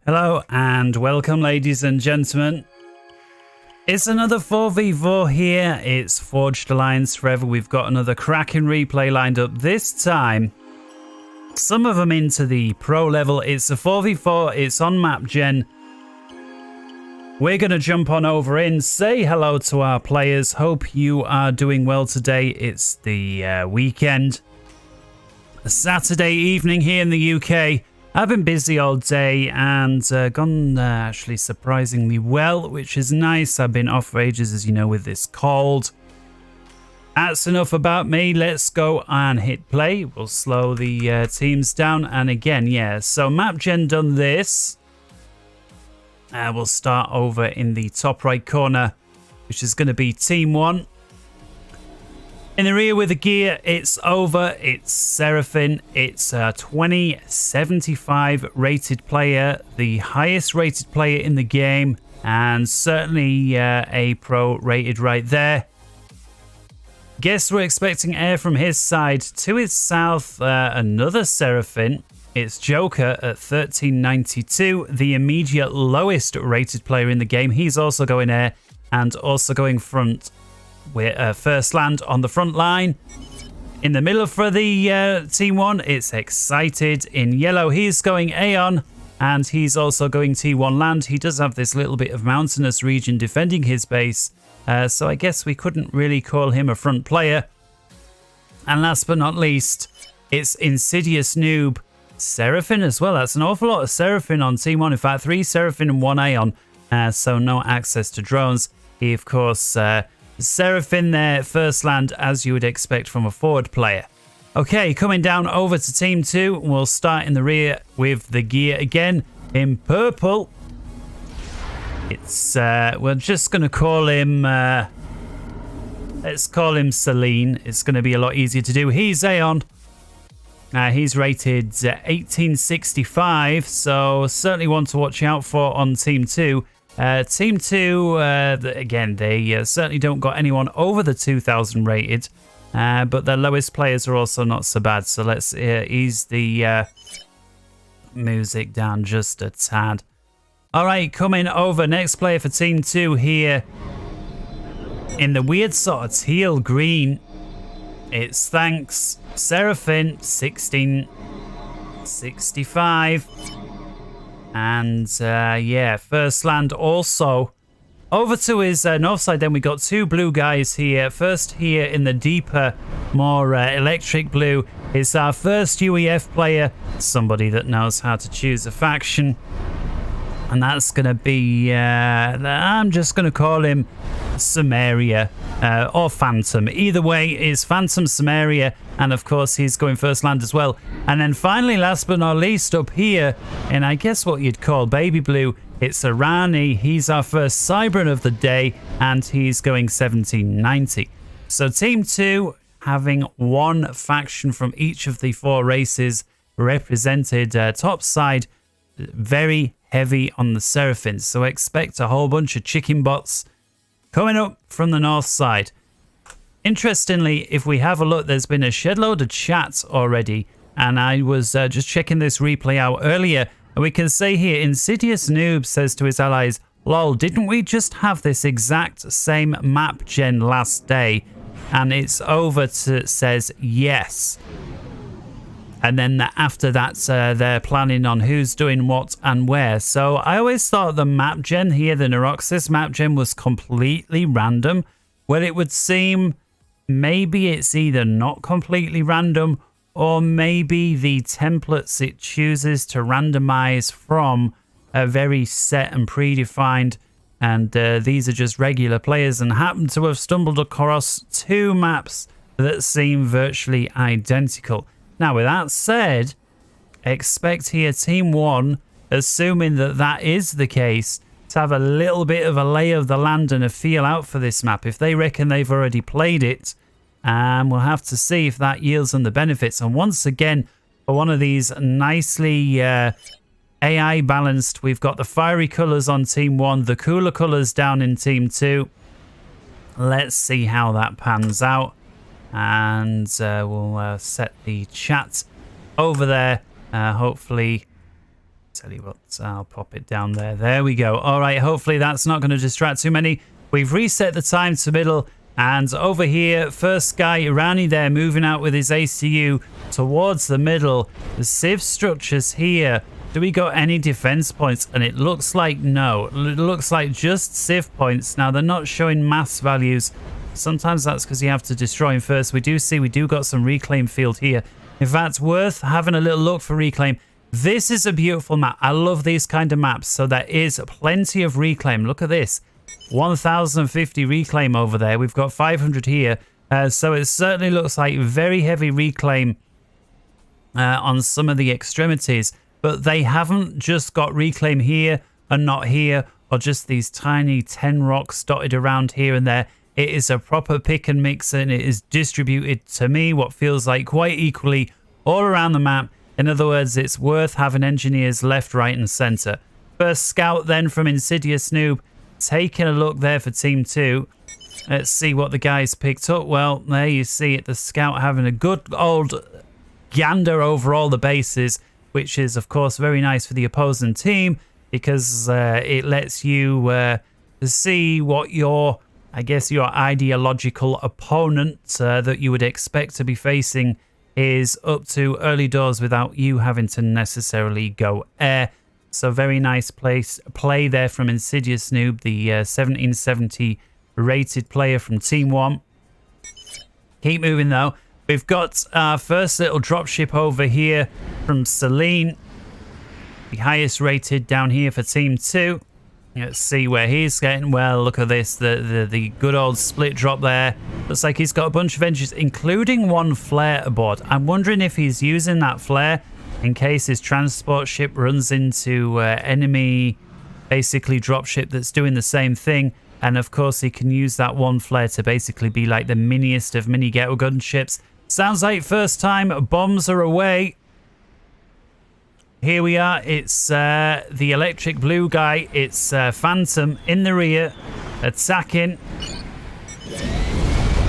Hello and welcome, ladies and gentlemen. It's another 4v4 here. It's Forged Alliance Forever. We've got another cracking replay lined up this time. Some of them into the pro level. It's a 4v4. It's on MapGen. We're going to jump on over in, say hello to our players. Hope you are doing well today. It's the weekend. A Saturday evening here in the UK. I've been busy all day and gone actually surprisingly well, which is nice. I've been off for ages, as you know, with this cold. That's enough about me. Let's go and hit play. We'll slow the teams down. And again, yeah, so MapGen done this. We'll start over in the top right corner, which is going to be Team 1. In the rear with the gear, it's over. It's Seraphim. It's a 2075 rated player, the highest rated player in the game, and certainly a pro rated right there. Guess we're expecting air from his side. To his south, another Seraphim. It's Joker at 1392, the immediate lowest rated player in the game. He's also going air and also going front. We're first land on the front line. In the middle for the Team 1, it's Excited. In yellow, he's going Aeon, and he's also going T1 land. He does have this little bit of mountainous region defending his base, so I guess we couldn't really call him a front player. And last but not least, it's Insidious Noob. Seraphim as well. That's an awful lot of Seraphim on Team 1. In fact, 3 Seraphim and 1 Aeon, so no access to drones. He, of course... Seraphim there, first land, as you would expect from a forward player. Okay, coming down over to Team 2. We'll start in the rear with the gear again in purple. It's, we're just going to call him, let's call him Celine. It's going to be a lot easier to do. He's Aeon. He's rated 1865, so certainly one to watch out for on Team 2. Team 2, again, they certainly don't got anyone over the 2000 rated, but their lowest players are also not so bad. So let's ease the music down just a tad. All right, coming over, next player for Team 2 here. In the weird sort of teal green, it's Thanks. Seraphim, 1665. And yeah, first land also. Over to his north side, then we got 2 blue guys here. First here in the deeper, more electric blue is our first UEF player, somebody that knows how to choose a faction. And that's going to be, I'm just going to call him Samaria or Phantom. Either way is Phantom Samaria, and of course he's going first land as well. And then finally, last but not least, up here, and I guess what you'd call baby blue, it's Irani. He's our first Cybran of the day, and he's going 1790. So Team 2 having one faction from each of the 4 races represented. Top side, very heavy on the Seraphims, so expect a whole bunch of chicken bots coming up from the north side. Interestingly, if we have a look, there's been a shed load of chats already, and I was just checking this replay out earlier, and we can say here, Insidious Noob says to his allies, lol, didn't we just have this exact same map gen last day? And it's over to says yes. And then after that, they're planning on who's doing what and where. So I always thought the map gen here, the Neuroxis map gen, was completely random. Well, it would seem maybe it's either not completely random, or maybe the templates it chooses to randomize from are very set and predefined. And these are just regular players and happen to have stumbled across 2 maps that seem virtually identical. Now, with that said, expect here Team 1, assuming that that is the case, to have a little bit of a lay of the land and a feel out for this map. If they reckon they've already played it, we'll have to see if that yields them the benefits. And once again, for one of these nicely AI balanced, we've got the fiery colours on Team 1, the cooler colours down in Team 2. Let's see how that pans out. And we'll set the chat over there, hopefully tell you what, I'll pop it down there. There we go. All right, hopefully that's not going to distract too many. We've reset the time to middle, and over here, first guy, Irani there, moving out with his ACU towards the middle. The Civ structures here. Do we got any defense points? And it looks like no. It looks like just Civ points. Now, they're not showing mass values. Sometimes that's because you have to destroy them first. We do got some reclaim field here. In fact, worth having a little look for reclaim. This is a beautiful map. I love these kind of maps. So there is plenty of reclaim. Look at this. 1050 reclaim over there. We've got 500 here. So it certainly looks like very heavy reclaim on some of the extremities. But they haven't just got reclaim here and not here, or just these tiny 10 rocks dotted around here and there. It is a proper pick and mix, and it is distributed to me what feels like quite equally all around the map. In other words, it's worth having engineers left, right and centre. First scout then from Insidious Noob, taking a look there for Team 2. Let's see what the guys picked up. Well, there you see it, the scout having a good old gander over all the bases, which is, of course, very nice for the opposing team because it lets you see what your, I guess, your ideological opponent that you would expect to be facing is up to early doors without you having to necessarily go air. So very nice play there from Insidious Noob, the 1770 rated player from Team 1. Keep moving, though. We've got our first little dropship over here from Celine, the highest rated down here for Team 2. Let's see where he's getting. Well, look at this, the good old split drop there. Looks like he's got a bunch of engines, including one flare aboard. I'm wondering if he's using that flare in case his transport ship runs into enemy, basically dropship that's doing the same thing. And of course, he can use that one flare to basically be like the miniest of mini ghetto gunships. Sounds like first time bombs are away. Here we are. It's the electric blue guy. It's Phantom in the rear, attacking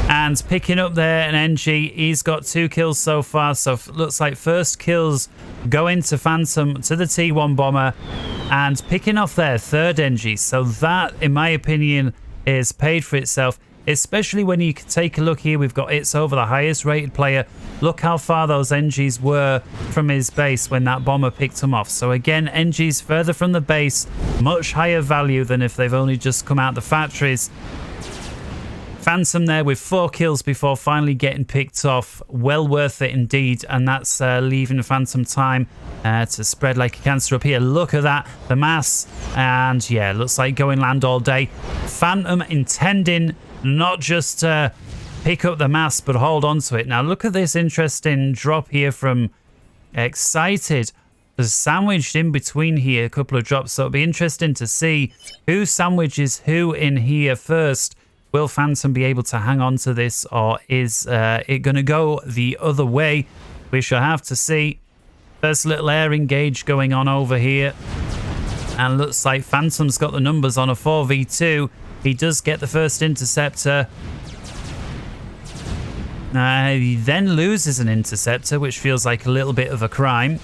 and picking up there an NG. He's got 2 kills so far. So looks like first kills going to Phantom, to the T1 bomber, and picking off their third NG. So that, in my opinion, is paid for itself. Especially when you can take a look here, we've got It's Over, the highest rated player. Look how far those NGs were from his base when that bomber picked him off. So again, NGs further from the base, much higher value than if they've only just come out the factories. Phantom there with 4 kills before finally getting picked off. Well worth it indeed. And that's leaving Phantom time to spread like a cancer up here. Look at that, the mass. And yeah, looks like going land all day. Phantom intending not just to pick up the mass, but hold on to it. Now look at this interesting drop here from Excited. There's sandwiched in between here a couple of drops, so it'll be interesting to see who sandwiches who in here first. Will Phantom be able to hang on to this, or is it going to go the other way? We shall have to see. First little air engage going on over here, and looks like Phantom's got the numbers on a 4v2. He does get the first interceptor. He then loses an interceptor, which feels like a little bit of a crime.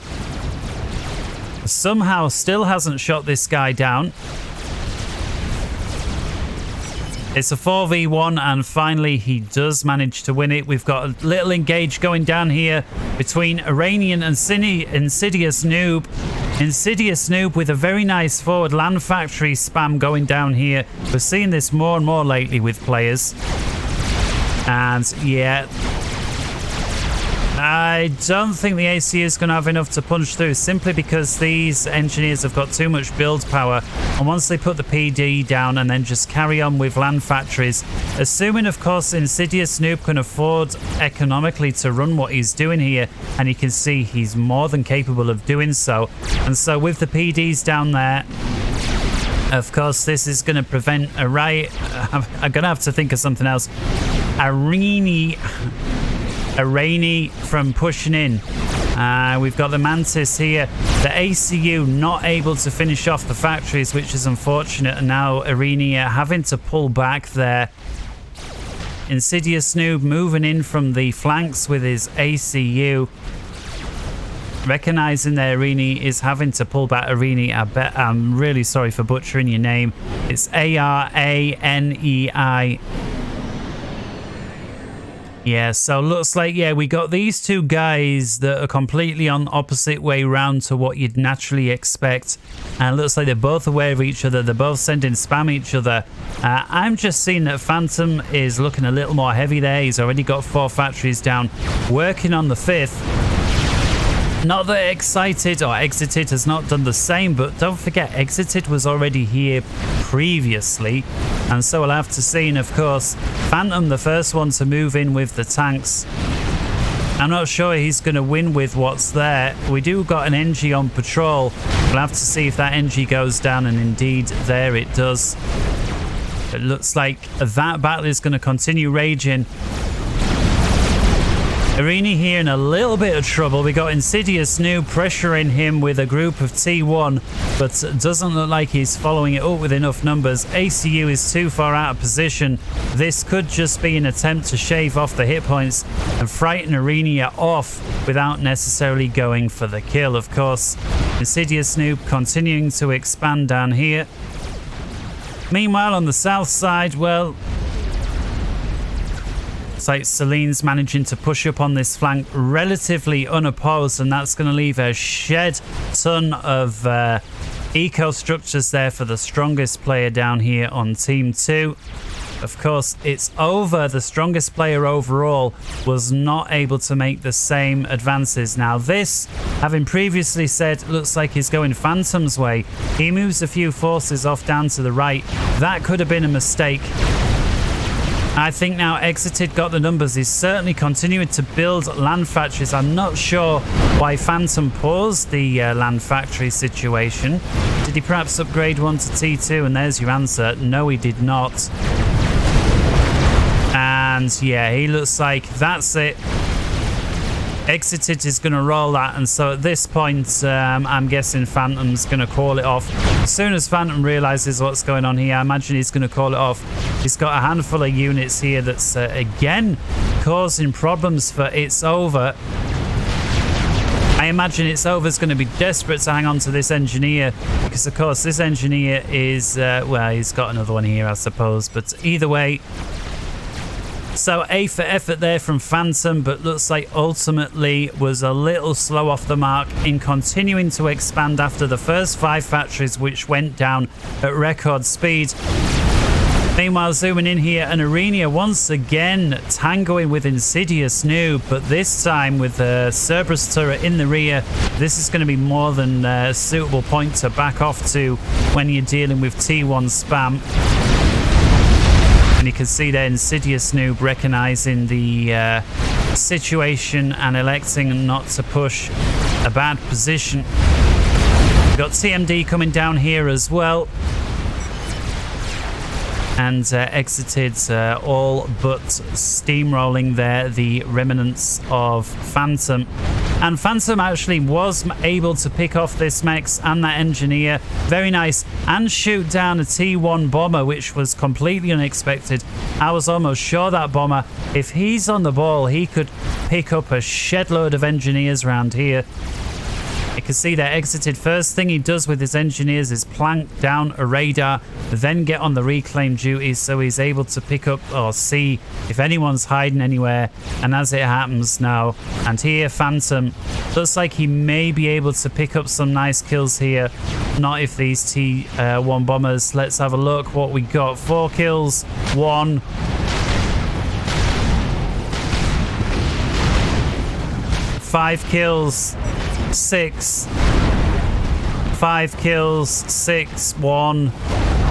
Somehow still hasn't shot this guy down. It's a 4v1, and finally he does manage to win it. We've got a little engage going down here between Iranian and Insidious Noob. Insidious Noob with a very nice forward land factory spam going down here. We're seeing this more and more lately with players. And yeah, I don't think the AC is going to have enough to punch through, simply because these engineers have got too much build power. And once they put the PD down and then just carry on with land factories, assuming of course Insidious Noob can afford economically to run what he's doing here, and you can see he's more than capable of doing so. And so with the PDs down there, of course this is going to prevent a riot. I'm going to have to think of something else. Irani from pushing in. We've got the Mantis here. The ACU not able to finish off the factories, which is unfortunate. And now Irani having to pull back there. Insidious Noob moving in from the flanks with his ACU. recognizing there Arini is having to pull back. Arini, I bet, I'm really sorry for butchering your name. It's Aranei. Yeah, so looks like, yeah, we got these two guys that are completely on opposite way round to what you'd naturally expect. And looks like they're both aware of each other. They're both sending spam each other. I'm just seeing that Phantom is looking a little more heavy there. He's already got 4 factories down, working on the 5th. Not that Excited or Exited has not done the same, but don't forget, Exited was already here previously. And so we'll have to see. And of course, Phantom, the first one to move in with the tanks. I'm not sure he's going to win with what's there. We do got an NG on patrol. We'll have to see if that NG goes down, and indeed there it does. It looks like that battle is going to continue raging. Arini here in a little bit of trouble. We got Insidious Noob pressuring him with a group of T1, but it doesn't look like he's following it up with enough numbers. ACU is too far out of position. This could just be an attempt to shave off the hit points and frighten Arini off without necessarily going for the kill. Of course, Insidious Noob continuing to expand down here. Meanwhile, on the south side, well, it's like Celine's managing to push up on this flank relatively unopposed, and that's going to leave a shed ton of eco structures there for the strongest player down here on Team 2. Of course, it's over. The strongest player overall was not able to make the same advances. Now this, having previously said, looks like he's going Phantom's way. He moves a few forces off down to the right. That could have been a mistake. I think now Exited got the numbers. He's certainly continuing to build land factories. I'm not sure why Phantom paused the land factory situation. Did he perhaps upgrade one to T2? And there's your answer. No, he did not. And yeah, he looks like that's it. Exited is going to roll that, and so at this point I'm guessing Phantom's going to call it off. As soon as Phantom realizes what's going on here, I imagine he's going to call it off. He's got a handful of units here that's again causing problems for It's Over. I imagine It's Over's going to be desperate to hang on to this engineer, because of course this engineer is well, he's got another one here I suppose, but either way. So A for effort there from Phantom, but looks like ultimately was a little slow off the mark in continuing to expand after the first 5 factories, which went down at record speed. Meanwhile, zooming in here, and Arini once again tangoing with Insidious Noob, but this time with the Cerberus turret in the rear. This is going to be more than a suitable point to back off to when you're dealing with T1 spam. And you can see there Insidious Noob recognizing the situation and electing not to push a bad position. We've got TMD coming down here as well. And Exited all but steamrolling there the remnants of Phantom. And Phantom actually was able to pick off this Mex and that engineer. Very nice. And shoot down a T1 bomber, which was completely unexpected. I was almost sure that bomber, if he's on the ball, he could pick up a shed load of engineers around here. You can see that Exited, first thing he does with his engineers is plank down a radar, then get on the reclaim duties, so he's able to pick up or see if anyone's hiding anywhere. And as it happens now, and here Phantom looks like he may be able to pick up some nice kills here. Not if these T1 bombers. Let's have a look what we got. 4 kills, 1. 5 kills, 6. 5 kills, 6, 1.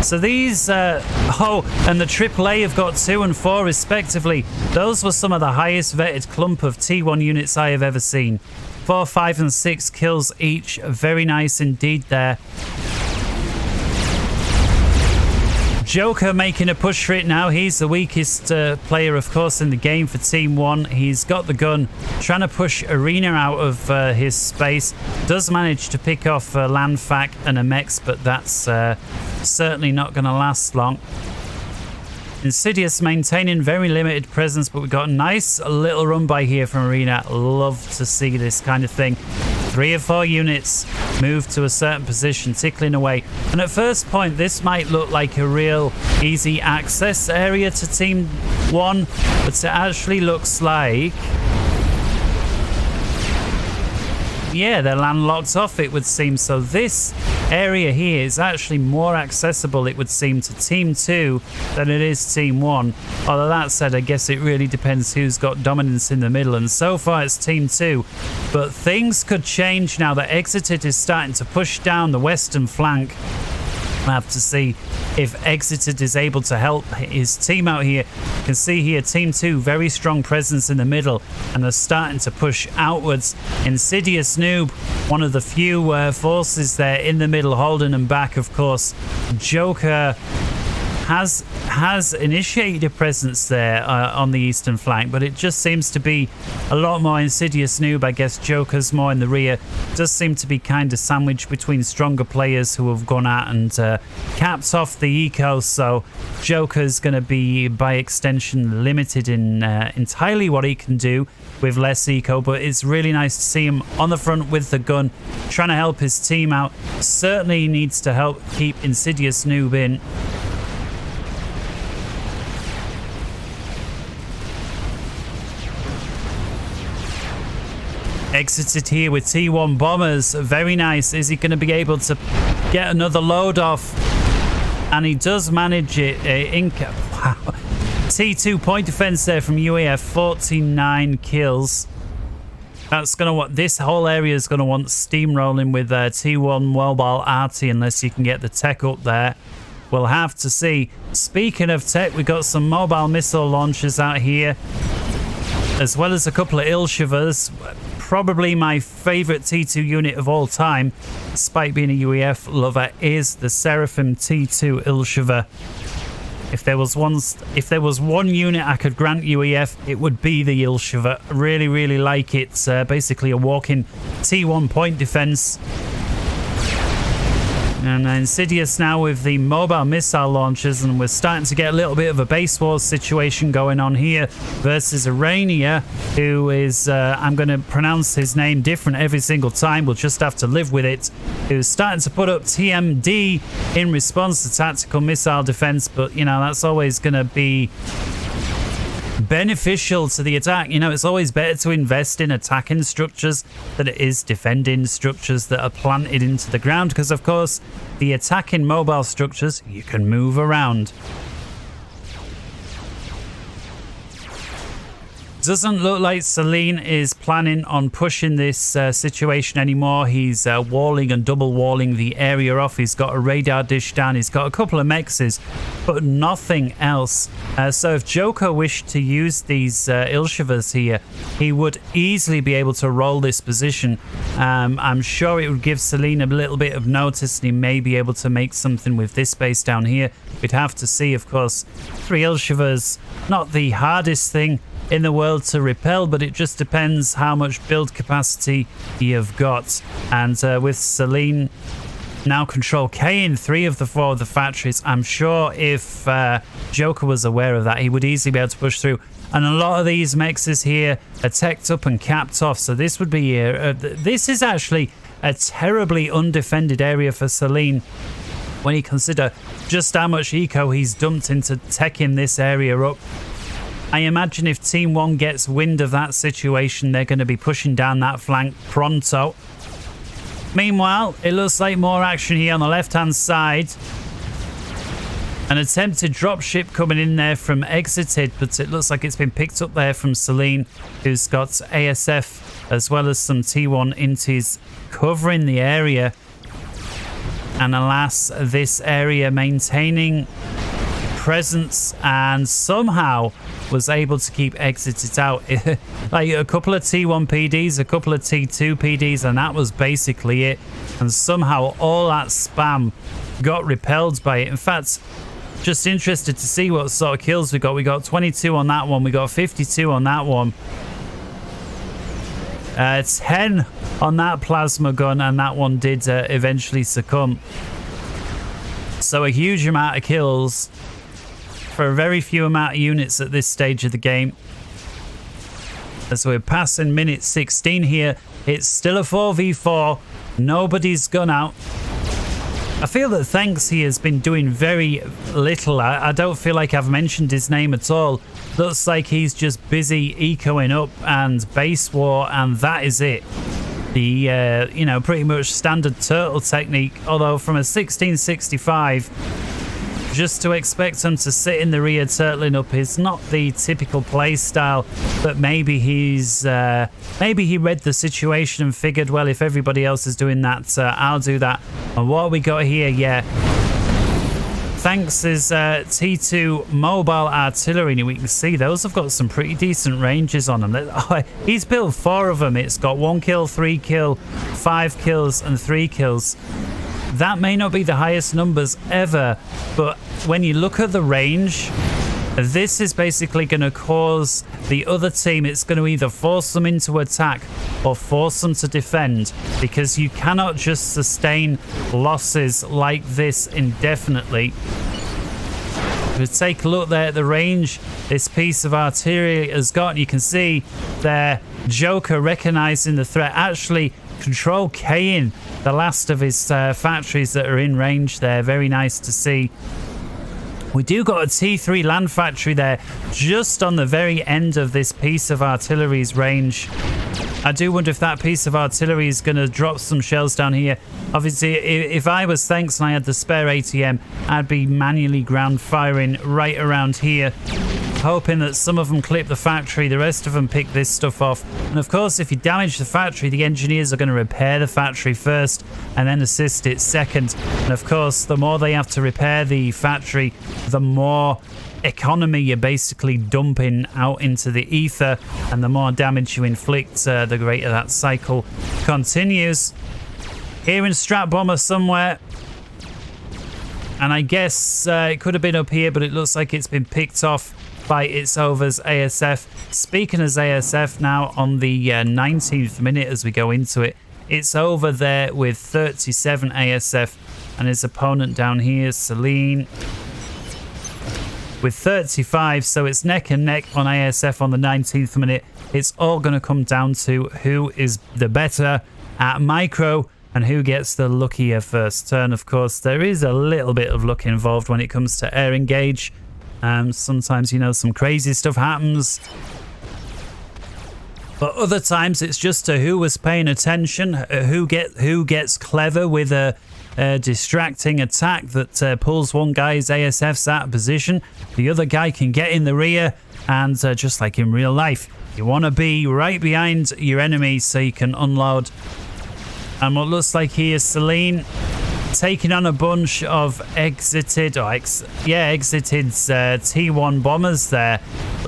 So these, oh, and the AAA have got 2 and 4 respectively. Those were some of the highest vetted clump of T1 units I have ever seen. 4, 5 and 6 kills each. Very nice indeed there. Joker making a push for it now. He's the weakest player, of course, in the game for Team 1. He's got the gun, trying to push Arena out of his space. Does manage to pick off a Landfac and a Mex, but that's certainly not going to last long. Insidious maintaining very limited presence, but we've got a nice little run by here from Arena. Love to see this kind of thing. 3 or 4 units move to a certain position, tickling away. And at first point, this might look like a real easy access area to Team 1, but it actually looks like... yeah, they're landlocked off, it would seem. So this area here is actually more accessible, it would seem, to Team 2 than it is Team 1. Although that said, I guess it really depends who's got dominance in the middle, and so far it's Team 2. But things could change now that Exited is starting to push down the western flank. We'll have to see if Exited is able to help his team out here. You can see here Team 2, very strong presence in the middle, and they're starting to push outwards. Insidious Noob, one of the few forces there in the middle, holding them back, of course. Joker has initiated a presence there on the eastern flank, but it just seems to be a lot more Insidious Noob. I guess Joker's more in the rear. Does seem to be kind of sandwiched between stronger players who have gone out and capped off the eco, so Joker's going to be, by extension, limited in entirely what he can do with less eco, but it's really nice to see him on the front with the gun, trying to help his team out. Certainly needs to help keep Insidious Noob in. Exited here with T1 bombers. Very nice. Is he going to be able to get another load off? And he does manage it. Wow. T2 point defense there from UAF. 49 kills. That's going to want, this whole area is going to want steamrolling with T1 mobile RT unless you can get the tech up there. We'll have to see. Speaking of tech, we got some mobile missile launchers out here, as well as a couple of Ilshivers. Probably my favorite T2 unit of all time, despite being a UEF lover, is the Seraphim T2 Ilshiver. If there was one unit I could grant UEF, it would be the Ilshiver. Really, really like it. It's basically a walking T1 point defense. And Insidious now with the mobile missile launchers, and we're starting to get a little bit of a base wars situation going on here versus Arania, who is, I'm going to pronounce his name different every single time, we'll just have to live with it, who's starting to put up TMD in response to tactical missile defense, but, you know, that's always going to be beneficial to the attack. You know, it's always better to invest in attacking structures than it is defending structures that are planted into the ground, because of course the attacking mobile structures you can move around. Doesn't look like Celine is planning on pushing this situation anymore. He's walling and double walling the area off. He's got a radar dish down. He's got a couple of mexes, but nothing else. So if Joker wished to use these Ilshivers here, he would easily be able to roll this position. I'm sure it would give Celine a little bit of notice, and he may be able to make something with this base down here. We'd have to see, of course. 3 Ilshivers, not the hardest thing in the world to repel, but it just depends how much build capacity you've got. And with Celine now control K in 3 of the 4 of the factories, I'm sure if Joker was aware of that, he would easily be able to push through. And a lot of these mexes here are teched up and capped off, so this would be this is actually a terribly undefended area for Celine when you consider just how much eco he's dumped into teching this area up. I imagine if Team 1 gets wind of that situation, they're going to be pushing down that flank pronto. Meanwhile, it looks like more action here on the left-hand side. An attempted dropship coming in there from Exited, but it looks like it's been picked up there from Celine, who's got ASF as well as some T1 intis covering the area. And alas, this area maintaining presence and somehow was able to keep Exited out. Like a couple of T1 PDs, a couple of T2 PDs, and that was basically it. And somehow all that spam got repelled by it. In fact, just interested to see what sort of kills we got. We got 22 on that one. We got 52 on that one. 10 on that plasma gun, and that one did eventually succumb. So a huge amount of kills for a very few amount of units at this stage of the game. as we're passing minute 16 here. It's still a 4v4. Nobody's gone out. I feel that Thanks he has been doing very little. I don't feel like I've mentioned his name at all. Looks like he's just busy ecoing up and base war, and that is it. The, you know, pretty much standard turtle technique, although from a 1665, just to expect him to sit in the rear turtling up is not the typical play style, but maybe he's maybe he read the situation and figured, well, if everybody else is doing that, I'll do that. And what we got here, yeah, Thanks is T2 mobile artillery, and we can see those have got some pretty decent ranges on them. He's built 4 of them. It's got 1 kill, 3 kill, 5 kills and 3 kills. That may not be the highest numbers ever, but when you look at the range, this is basically going to cause the other team, it's going to either force them into attack or force them to defend, because you cannot just sustain losses like this indefinitely. If we take a look there at the range this piece of artillery has got, you can see there Joker recognizing the threat, actually control K-ing the last of his factories that are in range there. Very nice to see. We do got a T3 land factory there just on the very end of this piece of artillery's range. I do wonder if that piece of artillery is going to drop some shells down here. Obviously, if I was Thanks and I had the spare ATM, I'd be manually ground firing right around here, hoping that some of them clip the factory, the rest of them pick this stuff off. And of course, if you damage the factory, the engineers are going to repair the factory first and then assist it second. And of course, the more they have to repair the factory, the more economy you're basically dumping out into the ether, and the more damage you inflict, the greater that cycle continues. Hearing Strat Bomber somewhere, and I guess it could have been up here, but it looks like it's been picked off by It's Over's ASF. Speaking as ASF now on the 19th minute as we go into it, It's Over there with 37 ASF, and his opponent down here, Celine, with 35, so it's neck and neck on ASF on the 19th minute. It's all going to come down to who is the better at micro and who gets the luckier first turn. Of course, there is a little bit of luck involved when it comes to air engage. Sometimes, you know, some crazy stuff happens. But other times it's just to who was paying attention, who gets clever with a distracting attack that pulls one guy's ASFs out of position. The other guy can get in the rear, and just like in real life, you want to be right behind your enemy so you can unload. And what looks like here is Celine taking on a bunch of exited T1 bombers there.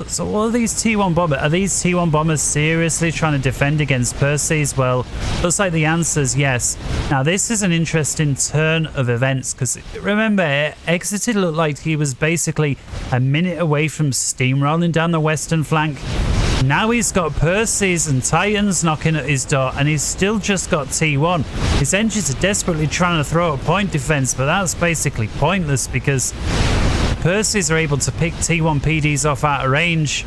So what are these T1 bombers? Are these T1 bombers seriously trying to defend against Percy's? Well, looks like the answer is yes. Now this is an interesting turn of events, because remember, exited looked like he was basically a minute away from steamrolling down the western flank. Now he's got Percy's and Titans knocking at his door, and he's still just got T1. His engines are desperately trying to throw a point defense, but that's basically pointless because Percy's are able to pick T1 PDs off out of range.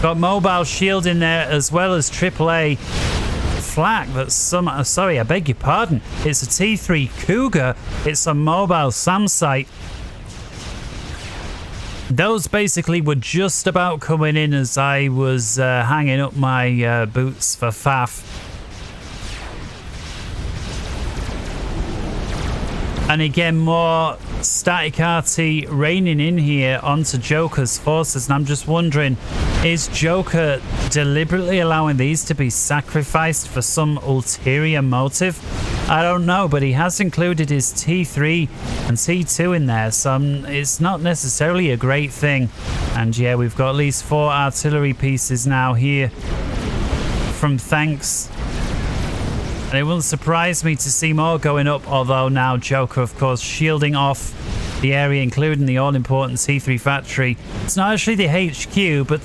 Got mobile shield in there as well as AAA flak. That's some. Sorry, I beg your pardon. It's a T3 Cougar. It's a mobile SAM site. Those basically were just about coming in as I was hanging up my boots for FAF. And again, more static RT raining in here onto Joker's forces. And I'm just wondering, is Joker deliberately allowing these to be sacrificed for some ulterior motive? I don't know, but he has included his T3 and T2 in there, so it's not necessarily a great thing. And yeah, we've got at least 4 artillery pieces now here from Thanks. And it wouldn't surprise me to see more going up, although now Joker, of course, shielding off the area, including the all-important T3 factory. It's not actually the HQ, but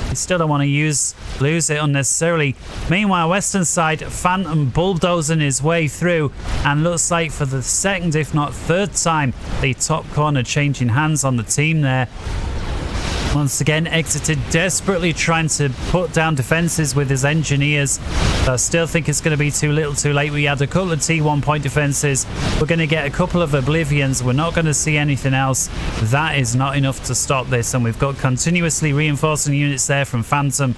you still don't want to lose it unnecessarily. Meanwhile, western side, Phantom bulldozing his way through, and looks like for the second, if not third time, the top corner changing hands on the team there. Once again, exited desperately trying to put down defenses with his engineers. I still think it's going to be too little too late. We had a couple of T1 point defenses. We're going to get a couple of Oblivions. We're not going to see anything else. That is not enough to stop this. And we've got continuously reinforcing units there from Phantom.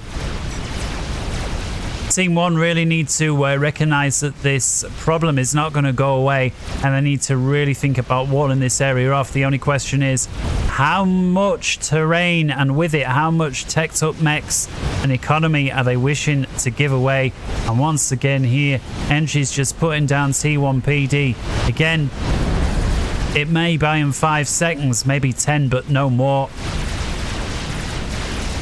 Team 1 really need to recognize that this problem is not going to go away, and they need to really think about walling this area off. The only question is how much terrain, and with it how much teched up mechs and economy are they wishing to give away. And once again here, Engie's just putting down T1 PD. Again, it may buy him 5 seconds, maybe 10, but no more.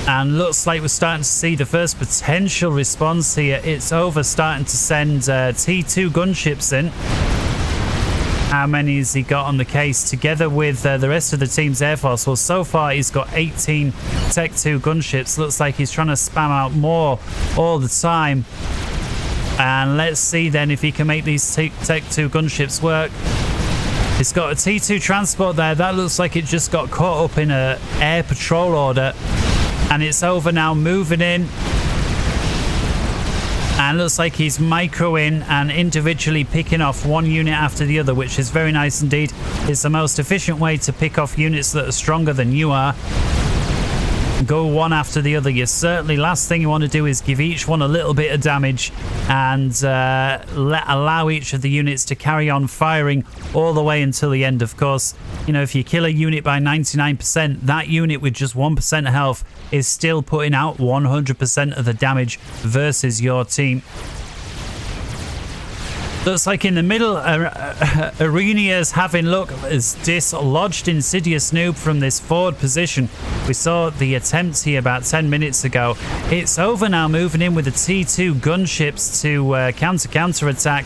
And looks like we're starting to see the first potential response here. It's over starting to send T2 gunships in. How many has he got on the case together with the rest of the team's Air Force? Well, so far he's got 18 Tech 2 gunships. Looks like he's trying to spam out more all the time. And let's see then if he can make these Tech 2 gunships work. It's got a T2 transport there. That looks like it just got caught up in an air patrol order. And it's over now, moving in. And looks like he's microing and individually picking off one unit after the other, which is very nice indeed. It's the most efficient way to pick off units that are stronger than you are. Go one after the other. You certainly, last thing you want to do is give each one a little bit of damage and allow each of the units to carry on firing all the way until the end. Of course, you know, if you kill a unit by 99%, that unit with just 1% health is still putting out 100% of the damage versus your team. Looks like in the middle, Arenia's having luck as dislodged Insidious Noob from this forward position. We saw the attempt here about 10 minutes ago. It's over now, moving in with the T2 gunships to counter attack.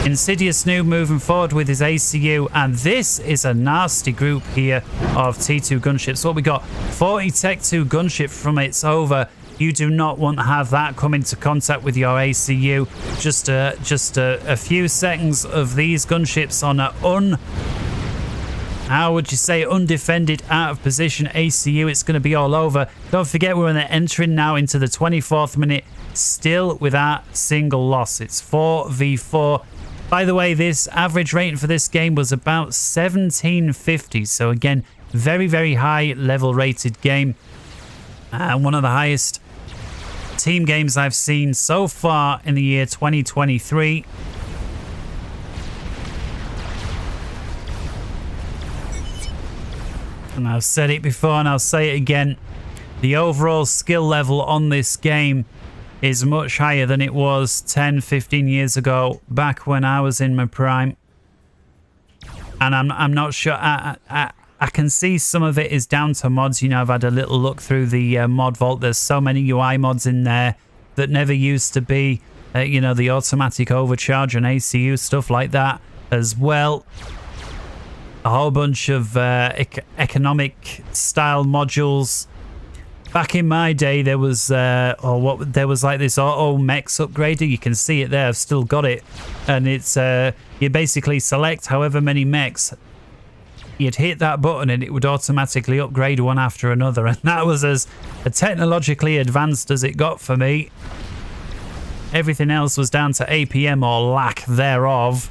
Insidious Noob moving forward with his ACU, and this is a nasty group here of T2 gunships. What we got? 40 Tech 2 gunship from It's Over. You do not want to have that come into contact with your ACU. Just a few seconds of these gunships on a how would you say, undefended, out of position ACU. It's going to be all over. Don't forget, we're entering now into the 24th minute, still without a single loss. It's 4v4. By the way, this average rating for this game was about 1750. So again, very, very high level rated game. One of the highest team games I've seen so far in the year 2023. And I've said it before and I'll say it again. The overall skill level on this game is much higher than it was 10, 15 years ago, back when I was in my prime. And I'm not sure. I can see some of it is down to mods. You know, I've had a little look through the mod vault. There's so many UI mods in there that never used to be. You know, the automatic overcharge and ACU, stuff like that as well. A whole bunch of economic style modules. Back in my day, there was there was like this auto mechs upgrader. You can see it there. I've still got it, and it's you basically select however many mechs. You'd hit that button and it would automatically upgrade one after another, and that was as technologically advanced as it got for me. Everything else was down to APM or lack thereof.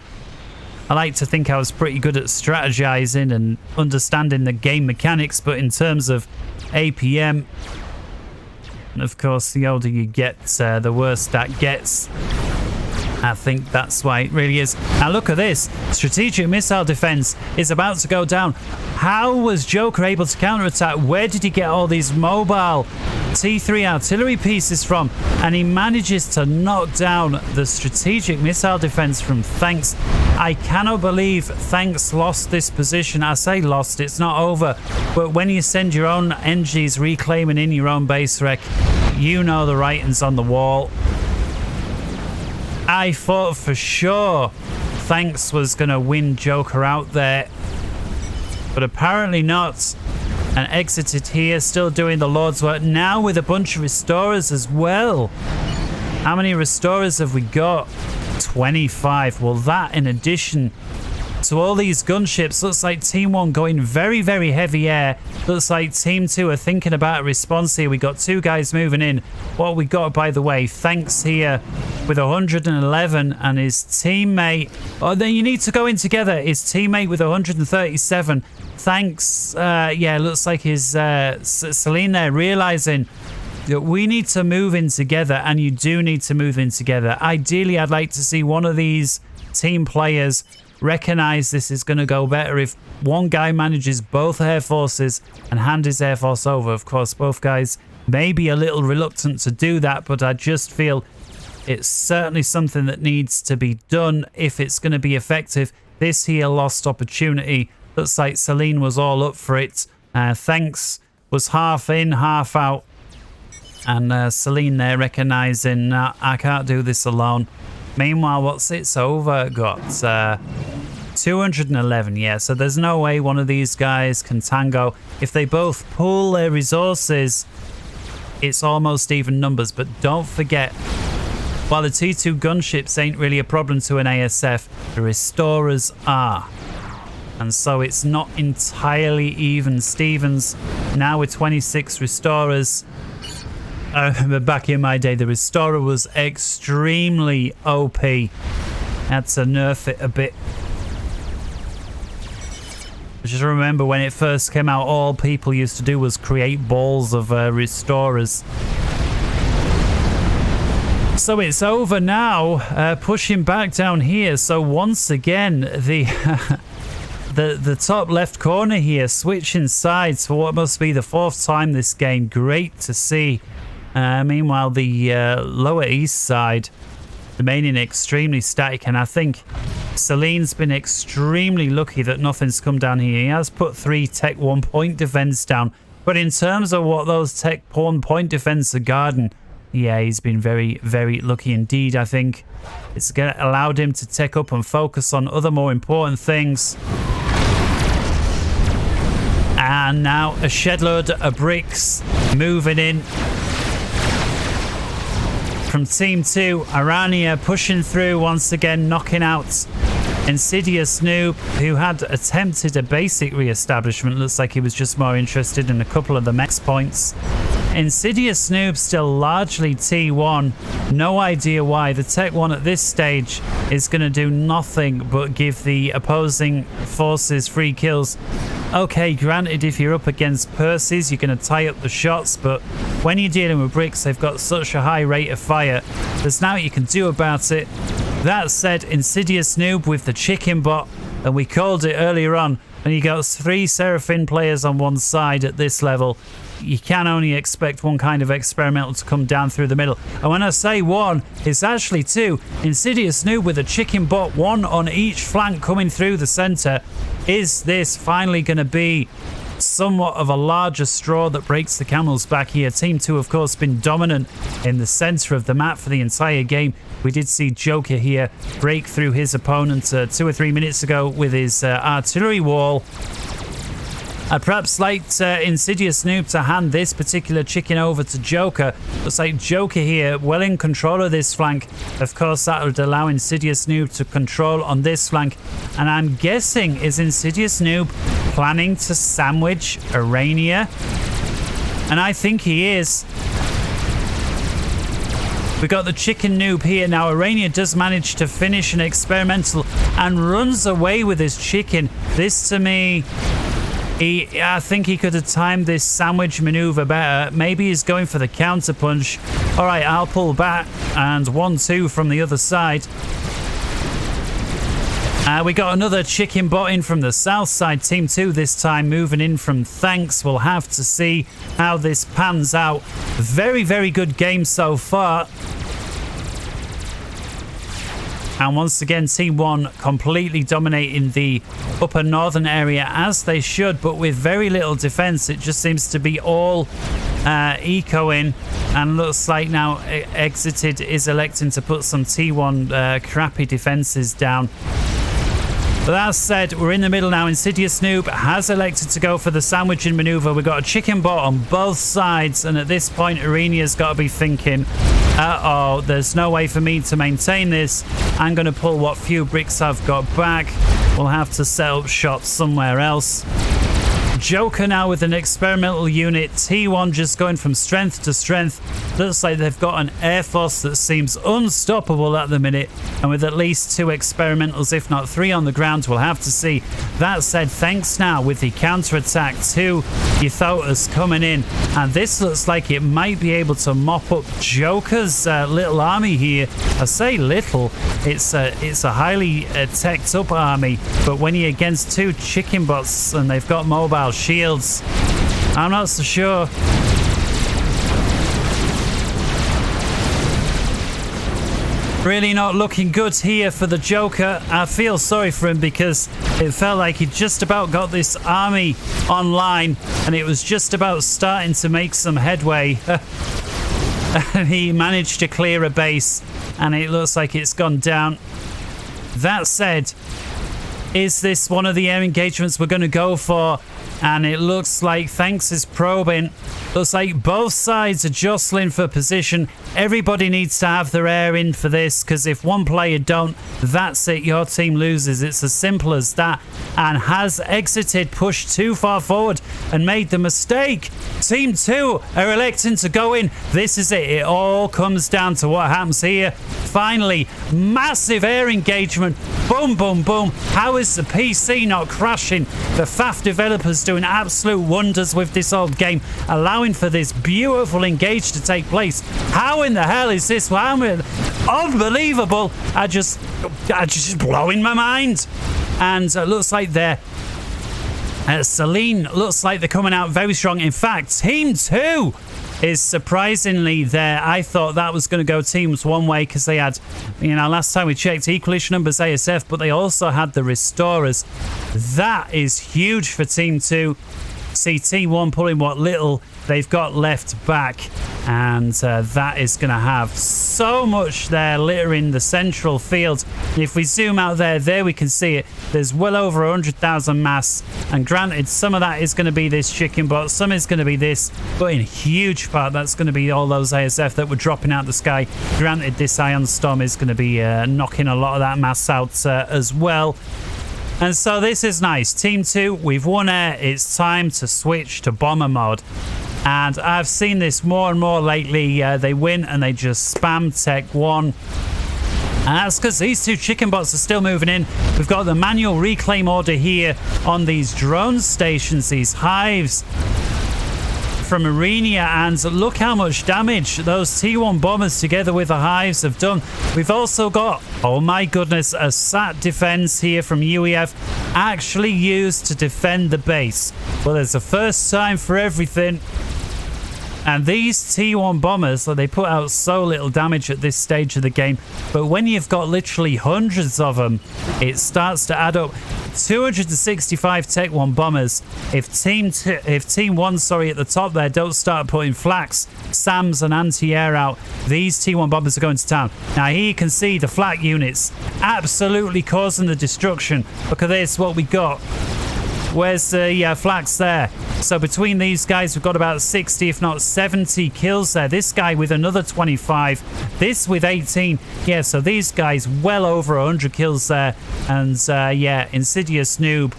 I like to think I was pretty good at strategizing and understanding the game mechanics, but in terms of APM, and of course the older you get, the worse that gets. I think that's why it really is. Now look at this. Strategic missile defense is about to go down. How was Joker able to counterattack? Where did he get all these mobile T3 artillery pieces from? And he manages to knock down the strategic missile defense from Thanks. I cannot believe Thanks lost this position. I say lost, it's not over. But when you send your own NGs reclaiming in your own base wreck, you know the writing's on the wall. I thought for sure Thanks was going to win Joker out there, but apparently not. And exited here, still doing the Lord's work, now with a bunch of restorers as well. How many restorers have we got? 25. Well, that in addition to all these gunships. Looks like Team 1 going very, very heavy air. Looks like Team 2 are thinking about a response here. We got 2 guys moving in. What we got, by the way, Thanks here with 111 and his teammate. Oh, then you need to go in together. His teammate with 137. Thanks. Yeah, looks like his Celine there realizing that we need to move in together, and you do need to move in together. Ideally, I'd like to see one of these team players recognize this is going to go better if one guy manages both air forces and hand his air force over. Of course, both guys may be a little reluctant to do that, but I just feel it's certainly something that needs to be done if it's going to be effective. This here lost opportunity. Looks like Celine was all up for it. Thanks was half in, half out. And Celine there recognizing, I can't do this alone. Meanwhile, what's it's over? Got 211, yeah. So there's no way one of these guys can tango. If they both pool their resources, it's almost even numbers. But don't forget, while the T2 gunships ain't really a problem to an ASF, the restorers are. And so it's not entirely even. Stevens now with 26 restorers. I remember back in my day, the Restorer was extremely OP. Had to nerf it a bit. I just remember when it first came out, all people used to do was create balls of Restorers. So it's over now, pushing back down here. So once again, the top left corner here, switching sides for what must be the 4th time this game. Great to see. Meanwhile, the lower east side remaining extremely static, and I think Celine's been extremely lucky that nothing's come down here. He has put 3 Tech 1 point defense down, but in terms of what those Tech 1 point defense are guarding, yeah, he's been very, very lucky indeed. I think it's allowed him to tech up and focus on other more important things. And now a shed load of bricks moving in from Team 2. Arania pushing through once again, knocking out Insidious Noob, who had attempted a basic re-establishment. Looks like he was just more interested in a couple of the max points. Insidious Noob still largely T1. No idea why. The Tech 1 at this stage is going to do nothing but give the opposing forces free kills. Okay, granted, if you're up against Percy's, you're going to tie up the shots, but when you're dealing with bricks, they've got such a high rate of fire. There's nothing you can do about it. That said, Insidious Noob with the chicken bot, and we called it earlier on, and you got 3 Seraphine players on one side at this level. You can only expect one kind of experimental to come down through the middle. And when I say 1, it's actually 2. Insidious Noob with a chicken bot, 1 on each flank coming through the center. Is this finally going to be somewhat of a larger straw that breaks the camel's back here? Team 2, of course, been dominant in the center of the map for the entire game. We did see Joker here break through his opponent 2 or 3 minutes ago with his artillery wall. I'd perhaps like Insidious Noob to hand this particular chicken over to Joker. Looks like Joker here, well in control of this flank. Of course, that would allow Insidious Noob to control on this flank. And I'm guessing, is Insidious Noob planning to sandwich Arania? And I think he is. We got the chicken noob here. Now, Arania does manage to finish an experimental and runs away with his chicken. This, to me, I think he could have timed this sandwich maneuver better. Maybe he's going for the counter punch. All right, I'll pull back, and 1-2 from the other side. We got another chicken bot in from the south side. Team 2 this time moving in from Thanks. We'll have to see how this pans out. Very, very good game so far. And once again, Team 1 completely dominating the upper northern area, as they should, but with very little defense. It just seems to be all ecoing, and looks like now Exited is electing to put some T1 crappy defenses down. But that said, we're in the middle now. Insidious Noob has elected to go for the sandwiching maneuver. We've got a chicken bot on both sides, and at this point, Arenia's got to be thinking, Uh-oh, there's no way for me to maintain this. I'm going to pull what few bricks I've got back. We'll have to set up shop somewhere else. Joker now with an experimental unit. T1 just going from strength to strength. Looks like they've got an air force that seems unstoppable at the minute. And with at least 2 experimentals, if not 3 on the ground, we'll have to see. That said, thanks now with the counter-attack to Ythotas coming in. And this looks like it might be able to mop up Joker's little army here. I say little. It's a highly teched up army. But when you're against 2 chicken bots and they've got mobile shields, I'm not so sure. Really not looking good here for the Joker. I feel sorry for him because it felt like he just about got this army online and it was just about starting to make some headway. And he managed to clear a base and it looks like it's gone down. That said, is this one of the air engagements we're going to go for? And it looks like Thanks is probing. Looks like both sides are jostling for position. Everybody needs to have their air in for this, because if one player don't, that's it. Your team loses. It's as simple as that. And has exited, pushed too far forward and made the mistake. Team 2 are electing to go in. This is it. It all comes down to what happens here. Finally, massive air engagement. Boom, boom, boom. How is the PC not crashing? The FAF developers doing absolute wonders with this old game, allowing for this beautiful engage to take place. How in the hell is this? Unbelievable. I just blowing my mind. And it looks like they're Celine looks like they're coming out very strong. In fact, Team 2 is surprisingly there. I thought that was going to go teams one way because they had, last time we checked, equalish numbers ASF, but they also had the restorers. That is huge for Team 2. See T1 pulling what little they've got left back, and that is going to have so much there littering the central field. If we zoom out there we can see it. There's well over 100,000 mass, and granted some of that is going to be this chicken bot, some is going to be this, but in huge part that's going to be all those ASF that were dropping out the sky. Granted, this ion storm is going to be knocking a lot of that mass out as well. And so this is nice. Team 2, we've won air. It's time to switch to bomber mode. And I've seen this more and more lately. They win and they just spam Tech 1. And that's because these 2 chicken bots are still moving in. We've got the manual reclaim order here on these drone stations, these hives from Arenia, and look how much damage those T1 bombers together with the hives have done. We've also got, oh my goodness, a SAT defense here from UEF actually used to defend the base. Well, there's a first time for everything. And these T1 bombers, they put out so little damage at this stage of the game, but when you've got literally hundreds of them, it starts to add up. 265 Tech 1 bombers. If Team 1, at the top there, don't start putting flaks, SAMs and anti-air out, these T1 bombers are going to town. Now here you can see the flak units absolutely causing the destruction. Look at this, what we got. Where's the flaks there? So between these guys, we've got about 60, if not 70 kills there. This guy with another 25. This with 18. Yeah, so these guys well over 100 kills there. And yeah, Insidious Noob,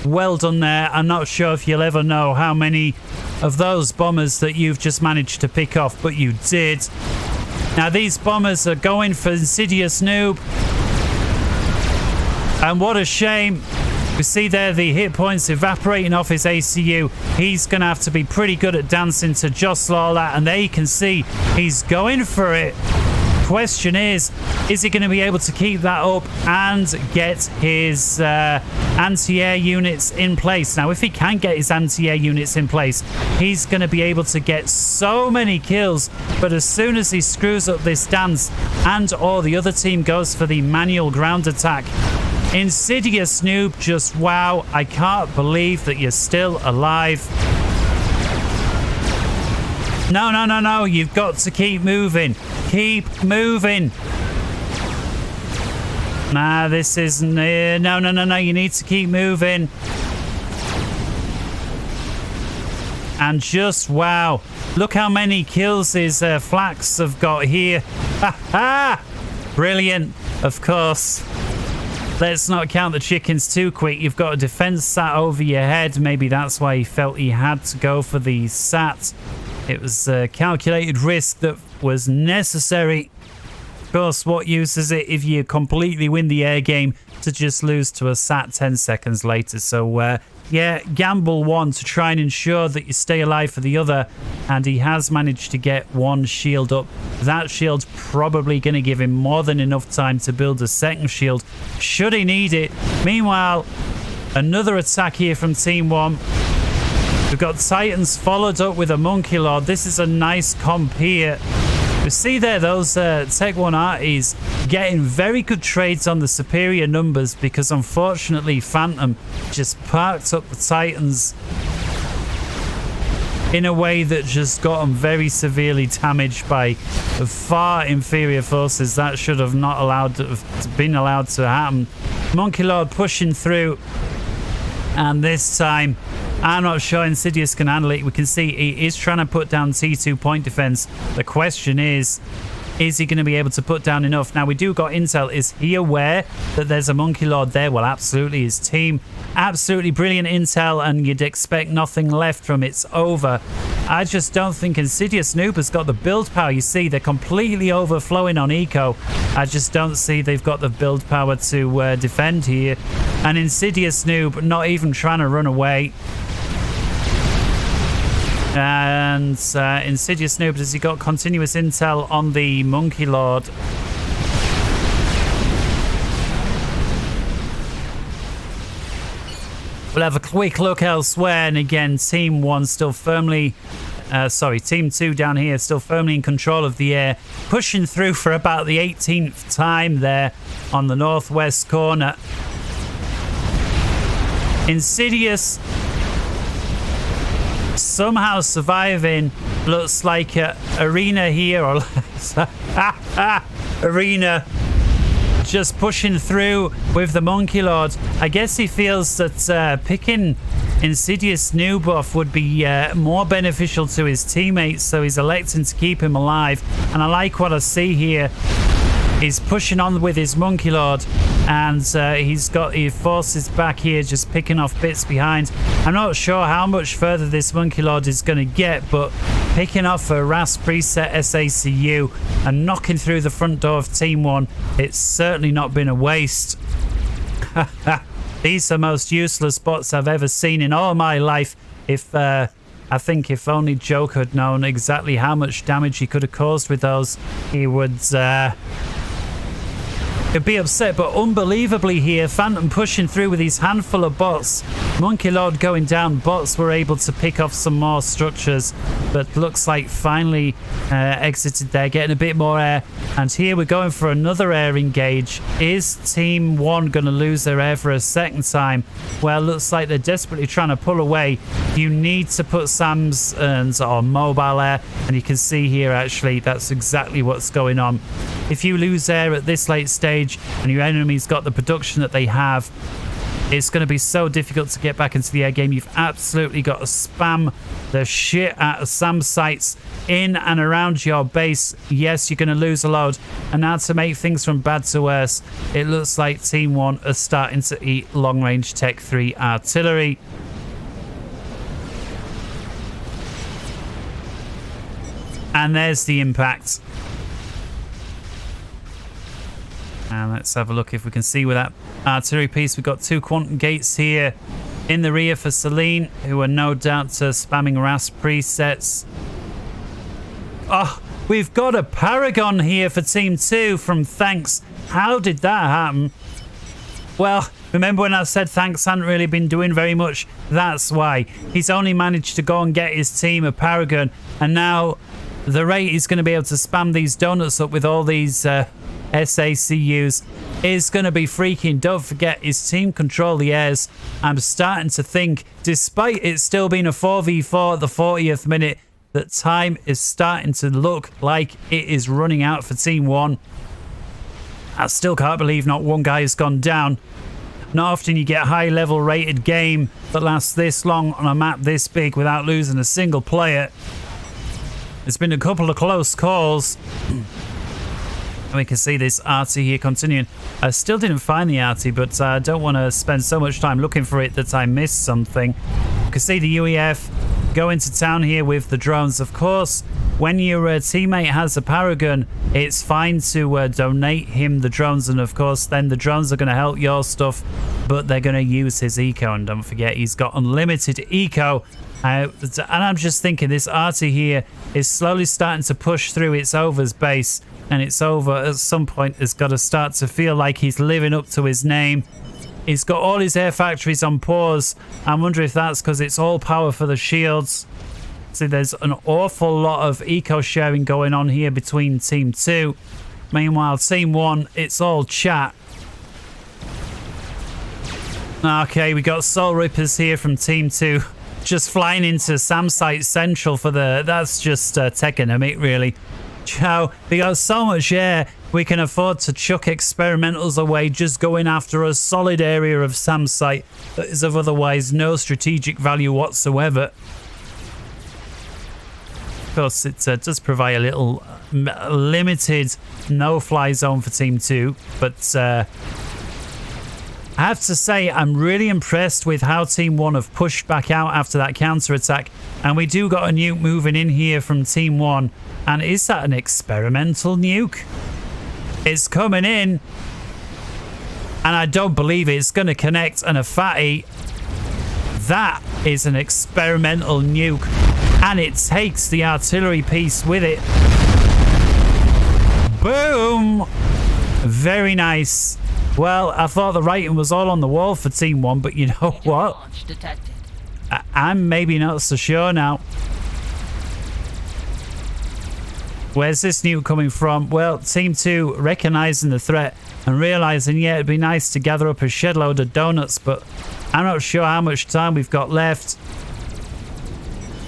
well done there. I'm not sure if you'll ever know how many of those bombers that you've just managed to pick off, but you did. Now these bombers are going for Insidious Noob. And what a shame. We see there the hit points evaporating off his ACU. He's going to have to be pretty good at dancing to jostle all that. And there you can see he's going for it. Question is he going to be able to keep that up and get his anti-air units in place? Now, if he can get his anti-air units in place, he's going to be able to get so many kills. But as soon as he screws up this dance and or the other team goes for the manual ground attack, Insidious Noob, just wow, I can't believe that you're still alive. No, you've got to keep moving. Keep moving. Nah, this isn't it. No, you need to keep moving. And just, wow, look how many kills his flax have got here. Brilliant, of course. Let's not count the chickens too quick. You've got a defense sat over your head. Maybe that's why he felt he had to go for the sat. It was a calculated risk that was necessary. Of course, what use is it if you completely win the air game to just lose to a sat 10 seconds later? So, yeah, gamble one to try and ensure that you stay alive for the other. And he has managed to get one shield up. That shield's probably going to give him more than enough time to build a second shield, should he need it. Meanwhile, another attack here from Team 1. We've got Titans followed up with a Monkey Lord. This is a nice comp here. We see there those Tech 1 arties getting very good trades on the superior numbers because unfortunately Phantom just parked up the Titans in a way that just got them very severely damaged by far inferior forces. That should have not been allowed to happen. Monkey Lord pushing through, and this time I'm not sure Insidious can handle it. We can see he is trying to put down T2 point defense. The question is he going to be able to put down enough? Now, we do got intel. Is he aware that there's a Monkey Lord there? Well, absolutely. His team, absolutely brilliant intel, and you'd expect nothing left from it's over. I just don't think Insidious Noob has got the build power. You see, they're completely overflowing on eco. I just don't see they've got the build power to defend here. And Insidious Noob not even trying to run away. And Insidious Noob, has he got continuous intel on the Monkey Lord? We'll have a quick look elsewhere, and again, Team 1 still firmly... Team 2 down here still firmly in control of the air, pushing through for about the 18th time there on the northwest corner. Insidious somehow surviving. Looks like Arena here, or Arena just pushing through with the Monkey Lord. I guess he feels that picking Insidious Noob off would be more beneficial to his teammates, so he's electing to keep him alive. And I like what I see here. He's pushing on with his Monkey Lord, and he's got his forces back here just picking off bits behind. I'm not sure how much further this Monkey Lord is going to get, but picking off a RAS preset SACU and knocking through the front door of Team 1, it's certainly not been a waste. These are the most useless bots I've ever seen in all my life. I think if only Joker had known exactly how much damage he could have caused with those, he would... He'd be upset. But unbelievably here, Phantom pushing through with his handful of bots. Monkey Lord going down. Bots were able to pick off some more structures, but looks like finally exited there, getting a bit more air. And here we're going for another air engage. Is Team 1 going to lose their air for a second time? Well, looks like they're desperately trying to pull away. You need to put SAMs or mobile air, and you can see here actually that's exactly what's going on. If you lose air at this late stage and your enemy's got the production that they have, it's going to be so difficult to get back into the air game. You've absolutely got to spam the shit out of SAM sites in and around your base. Yes, you're going to lose a load. And now to make things from bad to worse, it looks like Team 1 are starting to eat long-range Tech 3 artillery. And there's the impact. And let's have a look if we can see with that artillery piece. We've got 2 quantum gates here in the rear for Celine, who are no doubt spamming RAS presets. Oh, we've got a Paragon here for Team 2 from Thanks. How did that happen? Well, remember when I said Thanks hadn't really been doing very much? That's why. He's only managed to go and get his team a Paragon, and now the rate he's going to be able to spam these donuts up with all these SACUs is going to be freaking. Don't forget, his team control the airs. I'm starting to think, despite it still being a 4v4 at the 40th minute, that time is starting to look like it is running out for Team 1. I still can't believe not one guy has gone down. Not often you get high level rated game that lasts this long on a map this big without losing a single player. There's been a couple of close calls. And we can see this arty here continuing. I still didn't find the arty, but I don't want to spend so much time looking for it that I missed something. You can see the UEF go into town here with the drones. Of course, when your teammate has a paragon, it's fine to donate him the drones, and of course then the drones are going to help your stuff, but they're going to use his eco, and don't forget he's got unlimited eco. And I'm just thinking this arty here is slowly starting to push through its over's base, and its over at some point has got to start to feel like he's living up to his name. He's got all his air factories on pause. I wonder if that's because it's all power for the shields. See, there's an awful lot of eco sharing going on here between Team 2. Meanwhile, Team 1, it's all chat. Okay, we got Soul Rippers here from Team 2. Just flying into Samsite Central for the... That's just techonomic, really. Ciao. We got so much air, we can afford to chuck experimentals away just going after a solid area of Samsite that is of otherwise no strategic value whatsoever. Of course, it does provide a little limited no-fly zone for Team 2, but I have to say I'm really impressed with how Team 1 have pushed back out after that counter-attack, and we do got a nuke moving in here from Team 1. And is that an experimental nuke? It's coming in, and I don't believe it's going to connect, and a fatty. That is an experimental nuke, and it takes the artillery piece with it. Boom! Very nice. Well, I thought the writing was all on the wall for Team 1, but you know what? I'm maybe not so sure now. Where's this nuke coming from? Well, Team 2 recognizing the threat and realizing, yeah, it'd be nice to gather up a shed load of donuts, but I'm not sure how much time we've got left.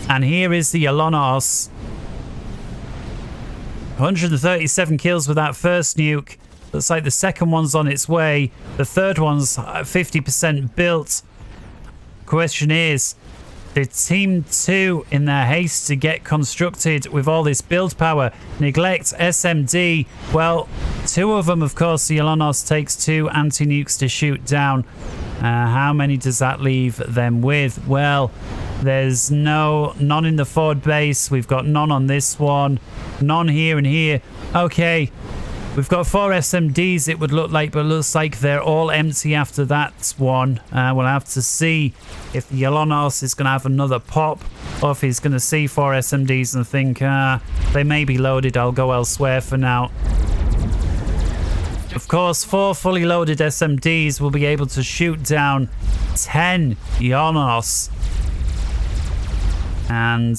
And here is the Yolonos. 137 kills with that first nuke. Looks like the second one's on its way. The third one's 50% built. Question is, did Team 2, in their haste to get constructed with all this build power, neglect SMD? Well, two of them, of course, the Yolonos takes 2 anti-nukes to shoot down. How many does that leave them with? Well, there's none in the forward base. We've got none on this one. None here and here. Okay. We've got 4 SMDs, it would look like, but it looks like they're all empty after that one. We'll have to see if the Yolonos is going to have another pop, or if he's going to see 4 SMDs and think, they may be loaded, I'll go elsewhere for now. Of course, 4 fully loaded SMDs will be able to shoot down 10 Yolonos. And,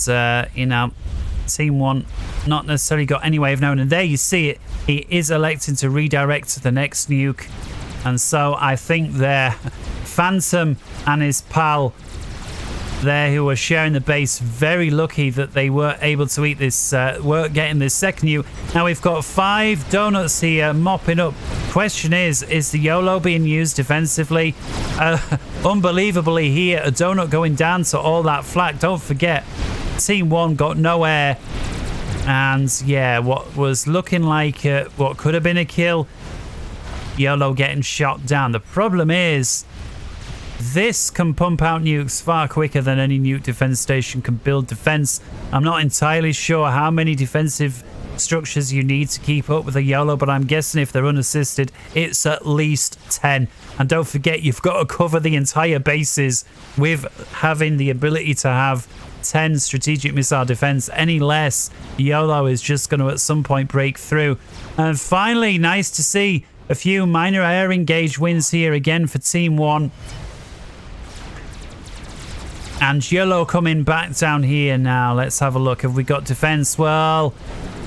you know, Team 1 not necessarily got any way of knowing. And there you see it. He is electing to redirect to the next nuke. And so I think there, Phantom and his pal there who were sharing the base, very lucky that they were able to eat this, were getting this second nuke. Now we've got 5 donuts here mopping up. Question is the Yolo being used defensively? Unbelievably here, a donut going down to all that flak. Don't forget, Team 1 got no air. And yeah, what was looking like what could have been a kill, Yolo getting shot down. The problem is, this can pump out nukes far quicker than any nuke defense station can build defense. I'm not entirely sure how many defensive structures you need to keep up with a Yolo, but I'm guessing if they're unassisted, it's at least 10. And don't forget, you've got to cover the entire bases with having the ability to have 10 strategic missile defense. Any less, Yolo is just going to at some point break through. And finally, nice to see a few minor air engage wins here again for Team 1. And Yolo coming back down here now. Let's have a look. Have we got defense? Well,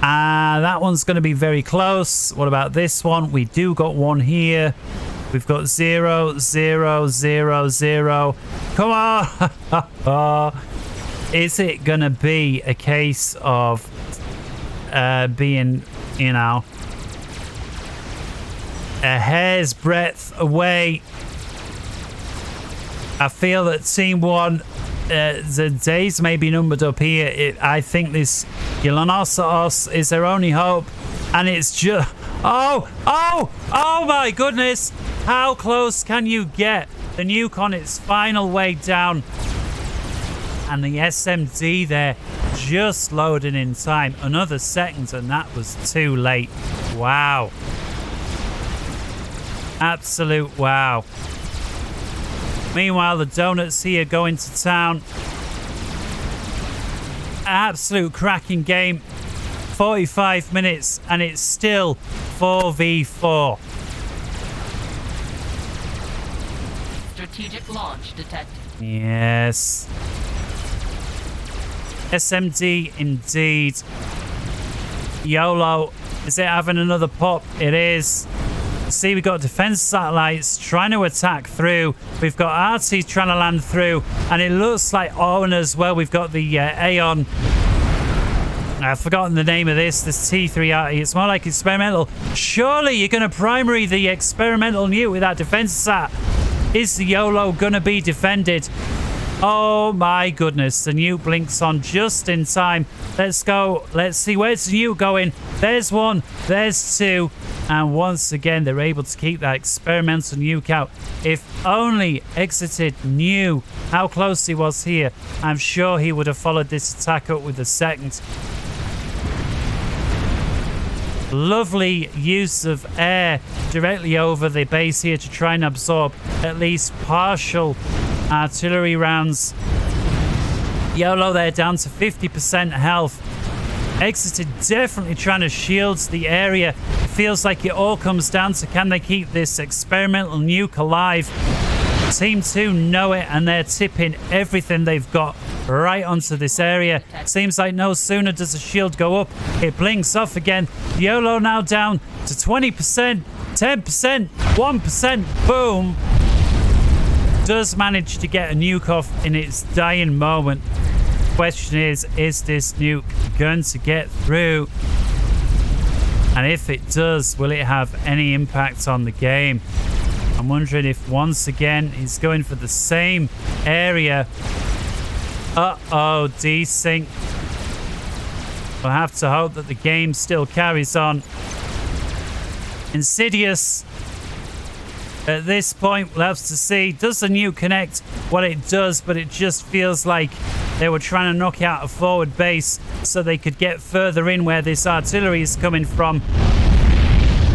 that one's going to be very close. What about this one? We do got one here. We've got 0, 0, 0, 0. Come on! Is it going to be a case of being, you know, a hair's breadth away? I feel that Team 1, the days may be numbered up here. I think this Yolo is their only hope. And it's just... Oh my goodness! How close can you get? The nuke on its final way down. And the SMD there just loading in time. Another second and that was too late. Wow. Absolute wow. Meanwhile, the donuts here going to town. Absolute cracking game. 45 minutes and it's still 4v4. Strategic launch detected. Yes. SMD indeed. Yolo, is it having another pop? It is. See, we've got defense satellites trying to attack through. We've got RT trying to land through. And it looks like Owen as well. We've got the Aeon. I've forgotten the name of this T3RT. It's more like experimental. Surely you're going to primary the experimental nuke with that defense sat. Is the Yolo going to be defended? Oh my goodness. The nuke blinks on just in time. Let's go. Let's see. Where's the nuke going? There's one. There's two. And once again, they're able to keep that experimental nuke out. If only Exited knew how close he was here, I'm sure he would have followed this attack up with a second. Lovely use of air directly over the base here to try and absorb at least partial artillery rounds. Yolo there down to 50% health. Exited definitely trying to shield the area. It feels like it all comes down to can they keep this experimental nuke alive. Team 2 know it and they're tipping everything they've got right onto this area. Seems like no sooner does the shield go up, it blinks off again. Yolo now down to 20%, 10%, 1%. Boom. Does manage to get a nuke off in its dying moment. Question is this nuke going to get through? And if it does, will it have any impact on the game? I'm wondering if once again he's going for the same area. Uh-oh, DeSync. We'll have to hope that the game still carries on. Insidious. At this point, we'll have to see. Does the nuke connect? Well, it does, but it just feels like they were trying to knock out a forward base so they could get further in where this artillery is coming from.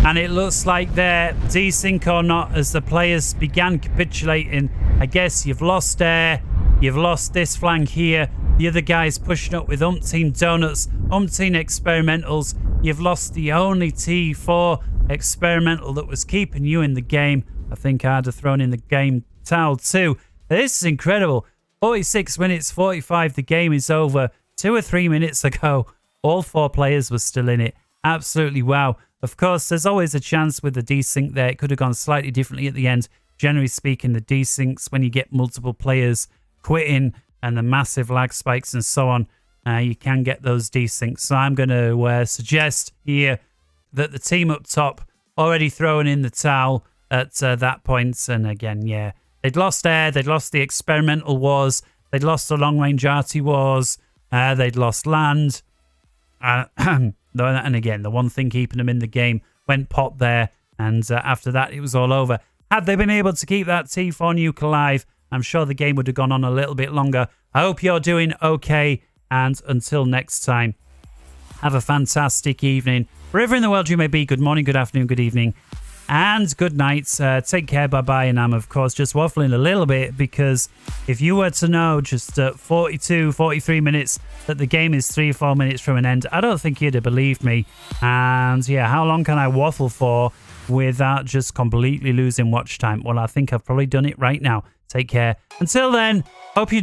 And it looks like they're DeSync or not as the players began capitulating. I guess you've lost air. You've lost this flank here. The other guy's pushing up with umpteen donuts, umpteen experimentals. You've lost the only T4 experimental that was keeping you in the game. I think I'd have thrown in the game towel too. This is incredible. 46 minutes, 45. The game is over. 2 or 3 minutes ago, all 4 players were still in it. Absolutely wow. Of course, there's always a chance with the DeSync there. It could have gone slightly differently at the end. Generally speaking, the DeSyncs, when you get multiple players quitting and the massive lag spikes and so on, you can get those DeSyncs. So I'm going to suggest here that the team up top already throwing in the towel at that point. And again, yeah, they'd lost air. They'd lost the experimental wars. They'd lost the long-range arty wars. They'd lost land. And again, the one thing keeping them in the game went pop there. And after that, it was all over. Had they been able to keep that T4 nuke alive, I'm sure the game would have gone on a little bit longer. I hope you're doing okay. And until next time, have a fantastic evening. Wherever in the world you may be, good morning, good afternoon, good evening, and good night. Take care, bye-bye. And I'm, of course, just waffling a little bit because if you were to know just 42, 43 minutes that the game is 3 or 4 minutes from an end, I don't think you'd have believed me. And yeah, how long can I waffle for without just completely losing watch time? Well, I think I've probably done it right now. Take care. Until then, hope you